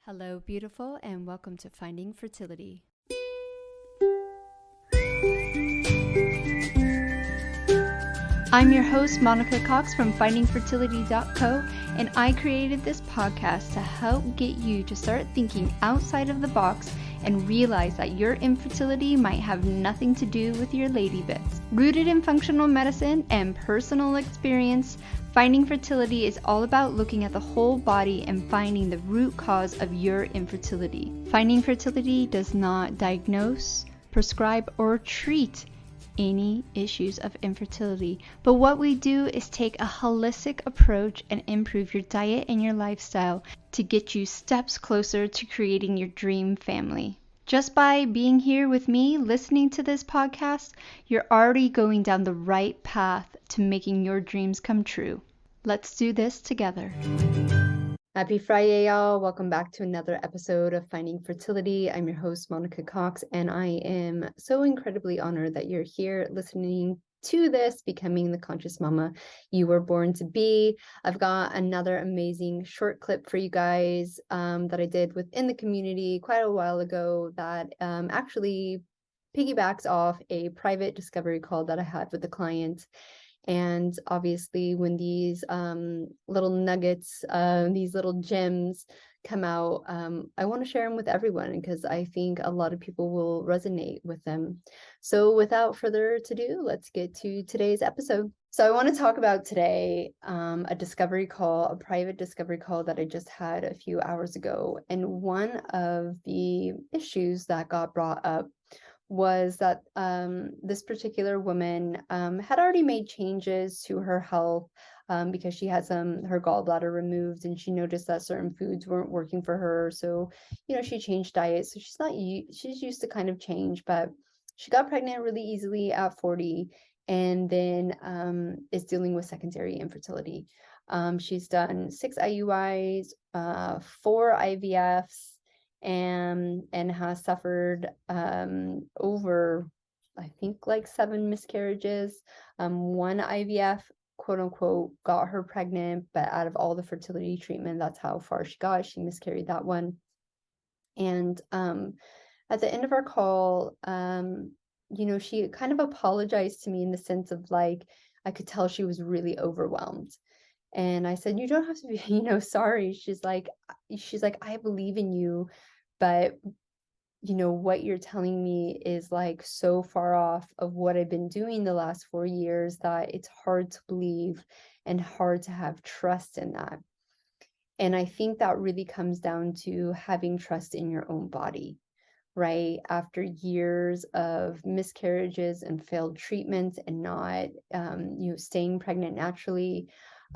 Hello, beautiful, and welcome to Finding Fertility. I'm your host, Monica Cox from FindingFertility.co, and I created this podcast to help get you to start thinking outside of the box and realize that your infertility might have nothing to do with your lady bits. Rooted in functional medicine and personal experience, Finding Fertility is all about looking at the whole body and finding the root cause of your infertility. Finding Fertility does not diagnose, prescribe, or treat any issues of infertility, but what we do is take a holistic approach and improve your diet and your lifestyle to get you steps closer to creating your dream family. Just by being here with me listening to this podcast, you're already going down the right path to making your dreams come true. Let's do this together. Happy Friday, y'all. Welcome back to another episode of Finding Fertility. I'm your host, Monica Cox, and I am so incredibly honored that you're here listening to this, becoming the conscious mama you were born to be. I've got another amazing short clip for you guys that I did within the community quite a while ago that actually piggybacks off a private discovery call that I had with a client. And obviously when these little nuggets, these little gems come out, I want to share them with everyone because I think a lot of people will resonate with them. So without further ado, let's get to today's episode. So I want to talk about today a discovery call, a private discovery call that I just had a few hours ago. And one of the issues that got brought up was that this particular woman had already made changes to her health because she had her gallbladder removed, and she noticed that certain foods weren't working for her. So, she changed diets. So she's used to kind of change, but she got pregnant really easily at 40, and then is dealing with secondary infertility. She's done 6 IUIs, 4 IVFs, and has suffered over, I think, like 7 miscarriages. 1 IVF, quote unquote, got her pregnant, but out of all the fertility treatment, that's how far she got. She miscarried that one. And at the end of our call, she kind of apologized to me in the sense of, like, I could tell she was really overwhelmed. And I said, you don't have to be, sorry. She's like, I believe in you, but what you're telling me is like so far off of what I've been doing the last 4 years that it's hard to believe and hard to have trust in that. And I think that really comes down to having trust in your own body, right? After years of miscarriages and failed treatments and not, staying pregnant naturally,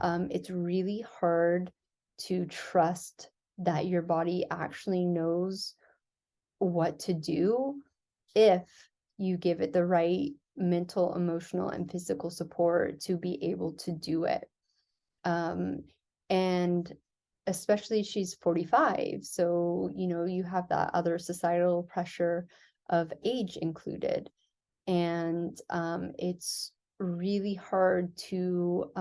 it's really hard to trust that your body actually knows what to do if you give it the right mental, emotional, and physical support to be able to do it. And especially she's 45, so you have that other societal pressure of age included, and it's really hard to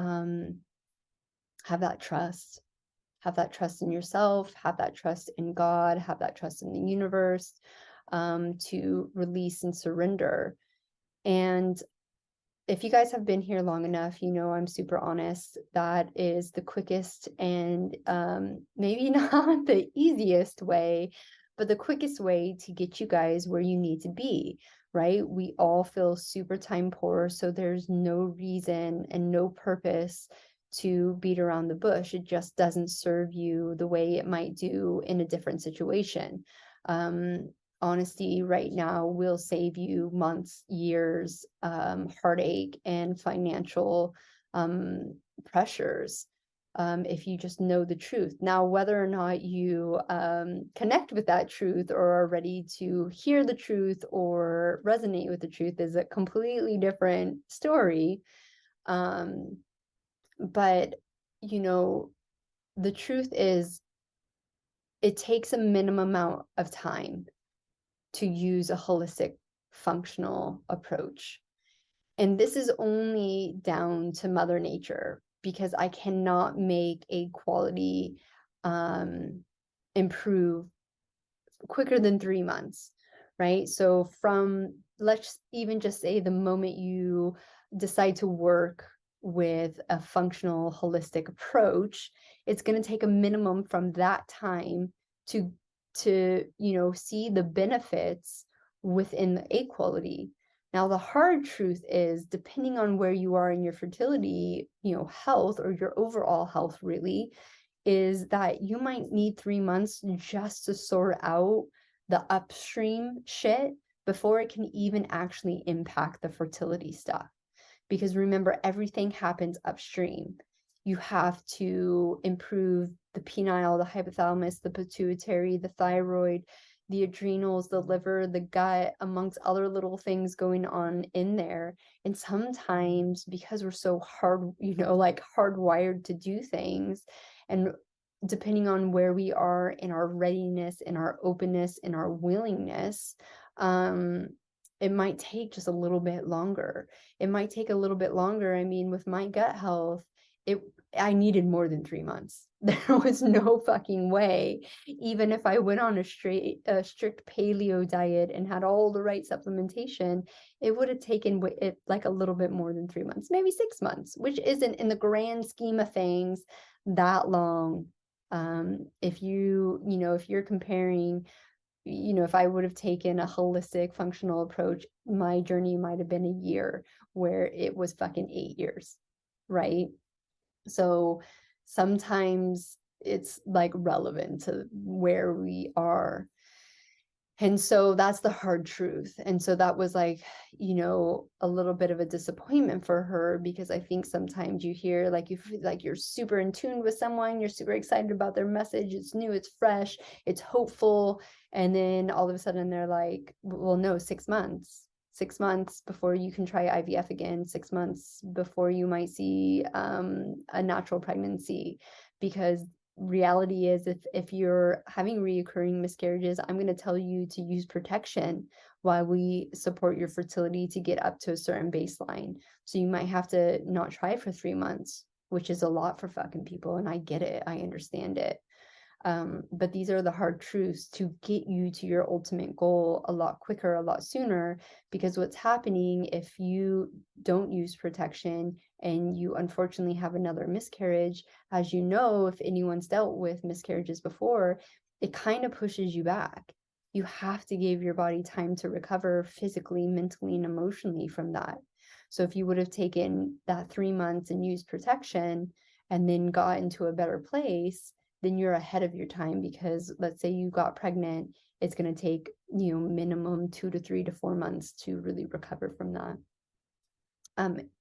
have that trust in yourself, have that trust in God, have that trust in the universe, to release and surrender. And if you guys have been here long enough, I'm super honest. That is the quickest and maybe not the easiest way, but the quickest way to get you guys where you need to be, right? We all feel super time poor, so there's no reason and no purpose to beat around the bush. It just doesn't serve you the way it might do in a different situation. Honesty right now will save you months, years, heartache, and financial pressures if you just know the truth. Now, whether or not you connect with that truth or are ready to hear the truth or resonate with the truth is a completely different story. But the truth is, it takes a minimum amount of time to use a holistic, functional approach. And this is only down to Mother Nature, because I cannot make a quality improve quicker than 3 months, right? So from, let's even just say, the moment you decide to work with a functional holistic approach, it's going to take a minimum from that time to see the benefits within the egg quality. Now, the hard truth is, depending on where you are in your fertility, health, or your overall health, really, is that you might need 3 months just to sort out the upstream shit before it can even actually impact the fertility stuff. Because remember, everything happens upstream. You have to improve the penile, the hypothalamus, the pituitary, the thyroid, the adrenals, the liver, the gut, amongst other little things going on in there. And sometimes, because we're so hardwired to do things, and depending on where we are in our readiness, in our openness, in our willingness, it might take just a little bit longer. It might take a little bit longer. I mean, with my gut health, I needed more than 3 months. There was no fucking way. Even if I went on a strict paleo diet and had all the right supplementation, it would have taken it like a little bit more than 3 months, maybe 6 months, which isn't, in the grand scheme of things, that long. If you're comparing, if I would have taken a holistic functional approach, my journey might have been a year, where it was fucking 8 years, right? So sometimes it's like relevant to where we are. And so that's the hard truth. And so that was like, a little bit of a disappointment for her, because I think sometimes you hear, like, you feel like you're super in tune with someone, you're super excited about their message, it's new, it's fresh, it's hopeful. And then all of a sudden they're like, well, no, 6 months. 6 months before you can try IVF again, 6 months before you might see a natural pregnancy. Because reality is, if you're having reoccurring miscarriages, I'm going to tell you to use protection while we support your fertility to get up to a certain baseline. So you might have to not try for 3 months, which is a lot for fucking people. And I get it. I understand it. But these are the hard truths to get you to your ultimate goal a lot quicker, a lot sooner. Because what's happening, if you don't use protection and you unfortunately have another miscarriage, as you know, if anyone's dealt with miscarriages before, it kind of pushes you back. You have to give your body time to recover physically, mentally, and emotionally from that. So if you would have taken that 3 months and used protection and then got into a better place, then you're ahead of your time. Because let's say you got pregnant, it's going to take, minimum 2 to 3 to 4 months to really recover from that.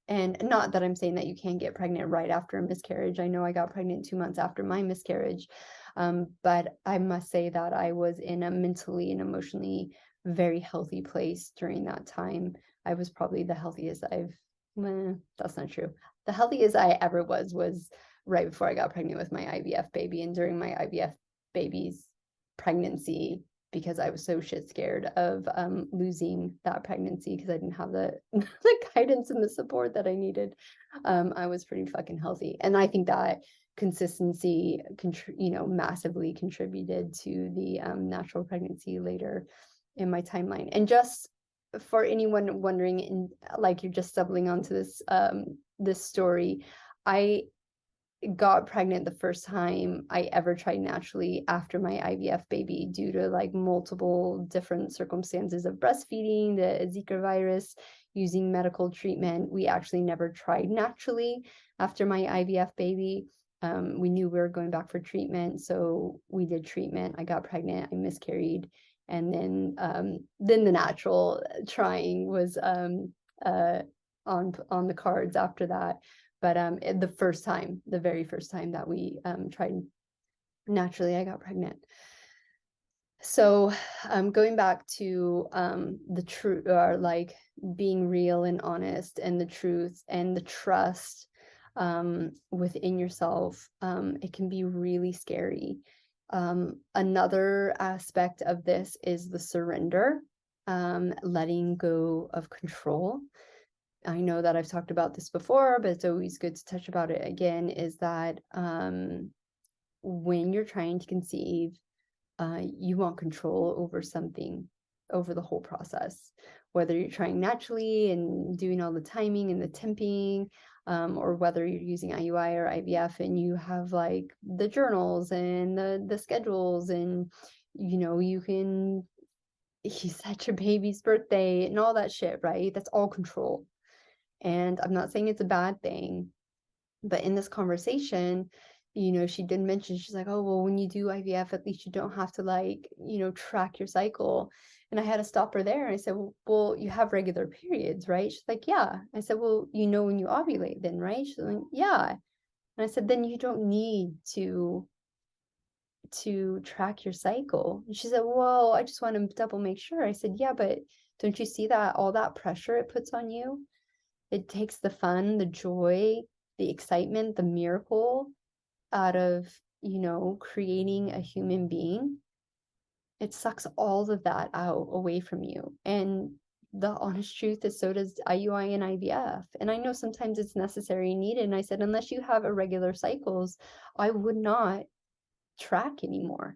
And not that I'm saying that you can't get pregnant right after a miscarriage. I know I got pregnant 2 months after my miscarriage. But I must say that I was in a mentally and emotionally very healthy place during that time. I was probably the healthiest that's not true. The healthiest I ever was right before I got pregnant with my IVF baby, and during my IVF baby's pregnancy, because I was so shit scared of losing that pregnancy, because I didn't have the guidance and the support that I needed. I was pretty fucking healthy. And I think that consistency, massively contributed to the natural pregnancy later in my timeline. And just for anyone wondering, and like you're just stumbling onto this story, I got pregnant the first time I ever tried naturally after my IVF baby, due to like multiple different circumstances of breastfeeding, the Zika virus, using medical treatment. We actually never tried naturally after my IVF baby. We knew we were going back for treatment, so we did treatment. I got pregnant, I miscarried, and then the natural trying was on the cards after that. But the very first time that we tried naturally, I got pregnant. So going back to the truth, or like being real and honest, and the truth and the trust within yourself, it can be really scary. Another aspect of this is the surrender, letting go of control. I know that I've talked about this before, but it's always good to touch about it again, is that when you're trying to conceive, you want control over something, over the whole process, whether you're trying naturally and doing all the timing and the temping, or whether you're using IUI or IVF and you have like the journals and the schedules, and you can set your baby's birthday and all that shit, right? That's all control. And I'm not saying it's a bad thing, but in this conversation, she did mention, she's like, oh, well, when you do IVF, at least you don't have to like, track your cycle. And I had to stop her there. And I said, well, you have regular periods, right? She's like, yeah. I said, well, when you ovulate then, right? She's like, yeah. And I said, then you don't need to track your cycle. And she said, well, I just want to double make sure. I said, yeah, but don't you see that all that pressure it puts on you? It takes the fun, the joy, the excitement, the miracle out of, creating a human being. It sucks all of that out away from you. And the honest truth is, so does IUI and IVF. And I know sometimes it's necessary and needed. And I said, unless you have irregular cycles, I would not track anymore.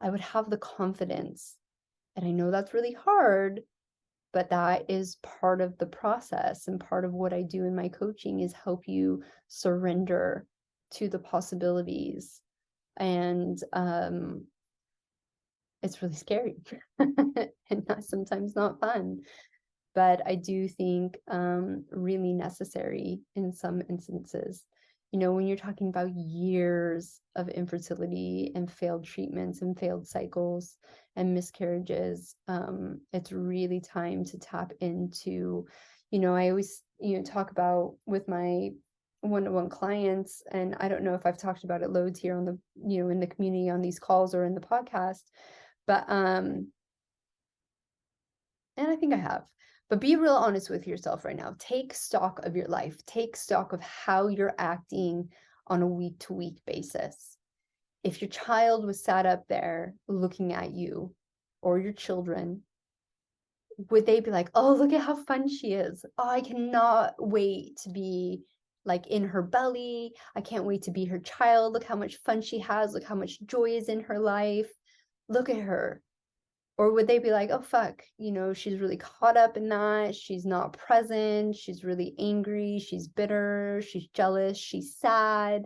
I would have the confidence. And I know that's really hard, but that is part of the process, and part of what I do in my coaching is help you surrender to the possibilities. And it's really scary and sometimes not fun, but I do think really necessary in some instances. When you're talking about years of infertility and failed treatments and failed cycles and miscarriages, it's really time to tap into, I always, talk about with my one-to-one clients, and I don't know if I've talked about it loads here on the, in the community on these calls or in the podcast, but, and I think I have. But be real honest with yourself right now. Take stock of your life. Take stock of how you're acting on a week-to-week basis. If your child was sat up there looking at you, or your children, would they be like, oh, look at how fun she is. Oh, I cannot wait to be like in her belly. I can't wait to be her child. Look how much fun she has. Look how much joy is in her life. Look at her. Or would they be like, oh, fuck, she's really caught up in that. She's not present. She's really angry. She's bitter. She's jealous. She's sad.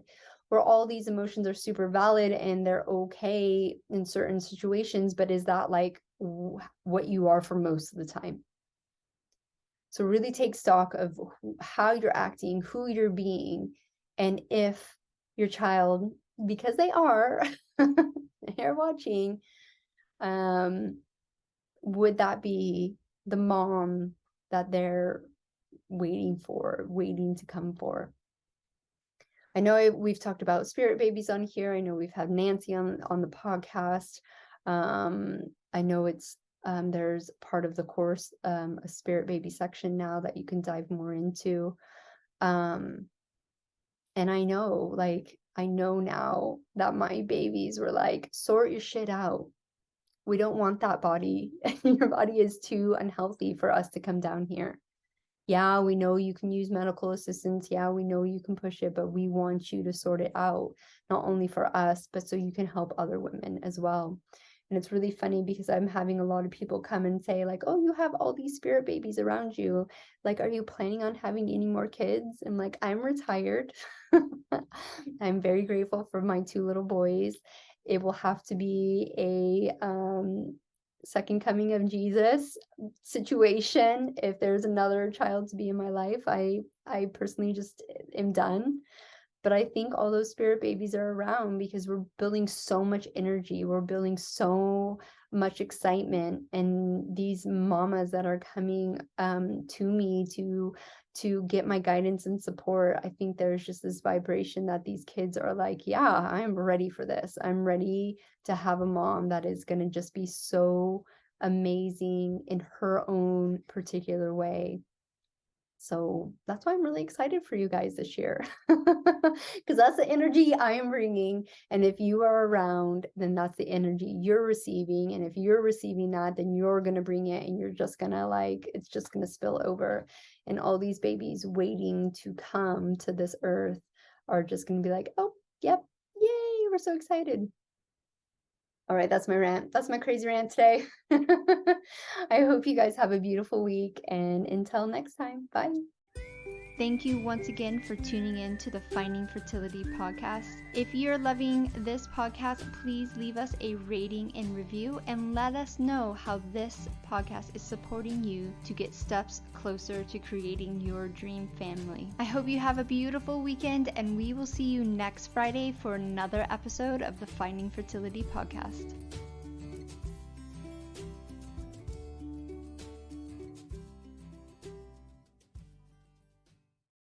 Where all these emotions are super valid and they're okay in certain situations. But is that like what you are for most of the time? So really take stock of how you're acting, who you're being, and if your child, because they are, they're watching, would that be the mom that they're waiting to come for? I know we've talked about spirit babies on here. I know we've had Nancy on the podcast. I know it's there's part of the course, a spirit baby section now that you can dive more into. And I know now that my babies were like, sort your shit out. We don't want that body. Your body is too unhealthy for us to come down here. Yeah, we know you can use medical assistance. Yeah, we know you can push it, but we want you to sort it out, not only for us, but so you can help other women as well. And it's really funny because I'm having a lot of people come and say like, oh, you have all these spirit babies around you. Like, are you planning on having any more kids? I'm like, I'm retired. I'm very grateful for my 2 little boys. It will have to be a second coming of Jesus situation. If there's another child to be in my life, I personally just am done. But I think all those spirit babies are around because we're building so much energy. We're building so much excitement. And these mamas that are coming to me to get my guidance and support, I think there's just this vibration that these kids are like, yeah, I'm ready for this. I'm ready to have a mom that is going to just be so amazing in her own particular way. So that's why I'm really excited for you guys this year, because that's the energy I am bringing. And if you are around, then that's the energy you're receiving. And if you're receiving that, then you're going to bring it, and you're just going to it's just going to spill over. And all these babies waiting to come to this earth are just going to be like, oh, yep, yay, we're so excited. All right, that's my rant. That's my crazy rant today. I hope you guys have a beautiful week, and until next time, bye. Thank you once again for tuning in to the Finding Fertility podcast. If you're loving this podcast, please leave us a rating and review and let us know how this podcast is supporting you to get steps closer to creating your dream family. I hope you have a beautiful weekend, and we will see you next Friday for another episode of the Finding Fertility podcast.